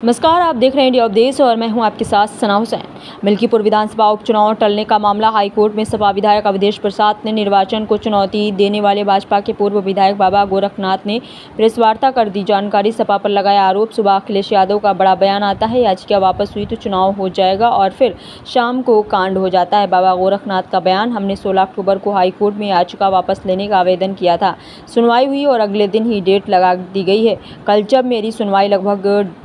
नमस्कार, आप देख रहे हैं इंडिया अपडेट्स और मैं हूं आपके साथ सना हुसैन। मिल्कीपुर विधानसभा उपचुनाव टलने का मामला हाईकोर्ट में सपा विधायक अवधेश प्रसाद ने निर्वाचन को चुनौती देने वाले भाजपा के पूर्व विधायक बाबा गोरखनाथ ने प्रेस वार्ता कर दी जानकारी। सपा पर लगाया आरोप। सुबह अखिलेश यादव का बड़ा बयान आता है, याचिका वापस हुई तो चुनाव हो जाएगा और फिर शाम को कांड हो जाता है। बाबा गोरखनाथ का बयान, हमने 16 अक्टूबर को हाईकोर्ट में याचिका वापस लेने का आवेदन किया था। सुनवाई हुई और अगले दिन ही डेट लगा दी गई है। कल जब मेरी सुनवाई लगभग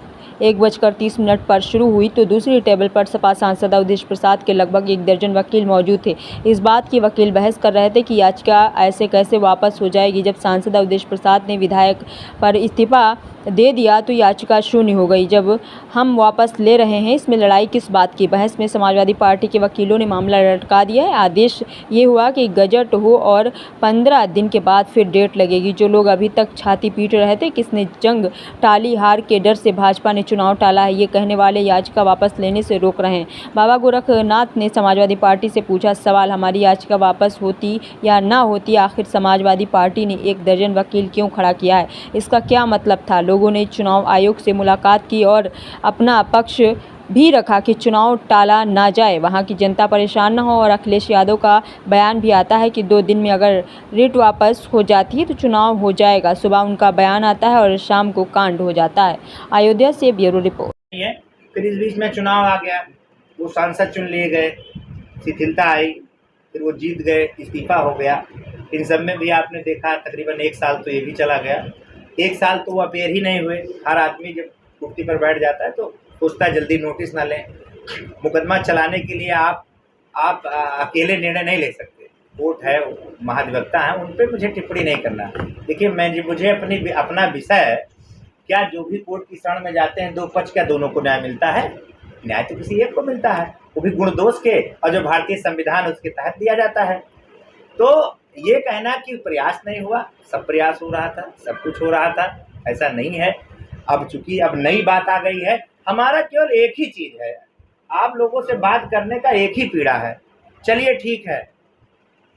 1:30 पर शुरू हुई तो दूसरी टेबल पर सपा सांसद अवधेश प्रसाद के लगभग 1 दर्जन वकील मौजूद थे। इस बात की वकील बहस कर रहे थे कि याचिका ऐसे कैसे वापस हो जाएगी। जब सांसद अवधेश प्रसाद ने विधायक पर इस्तीफा दे दिया तो याचिका शून्य हो गई। जब हम वापस ले रहे हैं, इसमें लड़ाई किस बात की। बहस में समाजवादी पार्टी के वकीलों ने मामला लटका दिया है। आदेश ये हुआ कि गजट हो और 15 दिन के बाद फिर डेट लगेगी। जो लोग अभी तक छाती पीट रहे थे किसने जंग टाली, हार के डर से भाजपा ने चुनाव टाला है, ये कहने वाले याचिका वापस लेने से रोक रहे हैं। बाबा गोरखनाथ ने समाजवादी पार्टी से पूछा सवाल, हमारी याचिका वापस होती या ना होती, आखिर समाजवादी पार्टी ने 1 दर्जन वकील क्यों खड़ा किया है, इसका क्या मतलब था। लोगों ने चुनाव आयोग से मुलाकात की और अपना पक्ष भी रखा कि चुनाव टाला ना जाए, वहां की जनता परेशान न हो। और अखिलेश यादव का बयान भी आता है कि 2 दिन में अगर रिट वापस हो जाती है तो चुनाव हो जाएगा। सुबह उनका बयान आता है और शाम को कांड हो जाता है। अयोध्या से ब्यूरो रिपोर्ट। फिर इस बीच में चुनाव आ गया, वो सांसद चुन लिए गए, शिथिलता आई, फिर वो जीत गए, इस्तीफा हो गया। इन सब में भी आपने देखा तकरीबन 1 साल तो ये भी चला गया। 1 साल तो वो अपेयर ही नहीं हुए। हर आदमी जब कुर्सी पर बैठ जाता है तो सोचता है जल्दी नोटिस ना लें। मुकदमा चलाने के लिए आप अकेले निर्णय नहीं ले सकते। कोर्ट है, महाधिवक्ता हैं, उन पर मुझे टिप्पणी नहीं करना। देखिए, मुझे अपना विषय है, क्या जो भी कोर्ट की शरण में जाते हैं 2 पक्ष, क्या दोनों को न्याय मिलता है? न्याय तो किसी एक को मिलता है, वो भी गुण दोष के, और जो भारतीय संविधान उसके तहत दिया जाता है। तो ये कहना कि प्रयास नहीं हुआ, सब प्रयास हो रहा था, सब कुछ हो रहा था, ऐसा नहीं है। अब चूंकि अब नई बात आ गई है, हमारा केवल एक ही चीज़ है, आप लोगों से बात करने का एक ही पीड़ा है। चलिए ठीक है,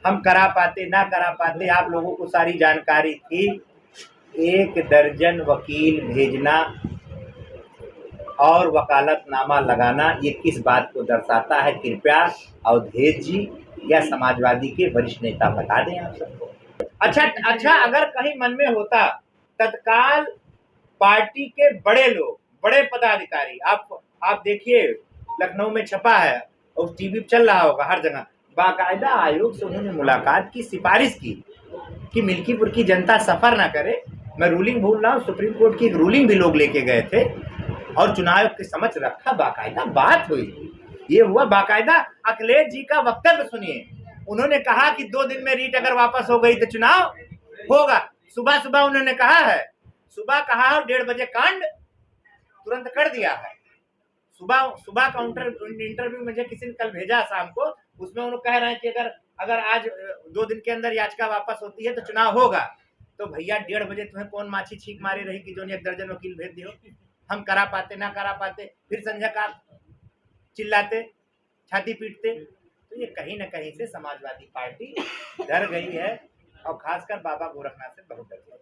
हम करा पाते ना करा पाते, आप लोगों को सारी जानकारी थी। 1 दर्जन वकील भेजना और वकालतनामा लगाना, ये किस बात को दर्शाता है? कृपया अवधेश जी या समाजवादी के वरिष्ठ नेता बता दें आप सबको। अच्छा, अगर कहीं मन में होता, तत्काल पार्टी के बड़े लोग, बड़े पदाधिकारी, आप देखिए लखनऊ में छपा है और टीवी पे चल रहा होगा हर जगह, बाकायदा आयोग से उन्होंने मुलाकात की, सिफारिश की कि मिल्कीपुर की जनता सफ़र ना करे। मैं रूलिंग भूल रहा हूँ, सुप्रीम कोर्ट की एक रूलिंग भी लोग लेके गए थे और चुनाव के समक्ष रखा, बाकायदा बात हुई। ये हुआ, बाकायदा अखिलेश जी का वक्तव्य सुनिए। उन्होंने कहा कि 2 दिन में रीट अगर वापस हो गई तो चुनाव होगा। सुबह उन्होंने कहा है, सुबह कहा और 1:30 बजे कांड तुरंत कर दिया है। सुबह काउंटर इंटरव्यू मुझे किसी ने कल भेजा शाम को, उसमें उन्होंने कह रहे हैं कि अगर आज 2 दिन के अंदर याचिका वापस होती है तो चुनाव होगा। तो भैया 1:30 बजे तुम्हें कौन माछी छींक मारे रही कि जो 1 दर्जन वकील भेज दियो? हम करा पाते ना करा पाते, फिर संजय का चिल्लाते, छाती पीटते। तो ये कहीं ना कहीं से समाजवादी पार्टी डर गई है और खासकर बाबा गोरखनाथ से बहुत डर गई।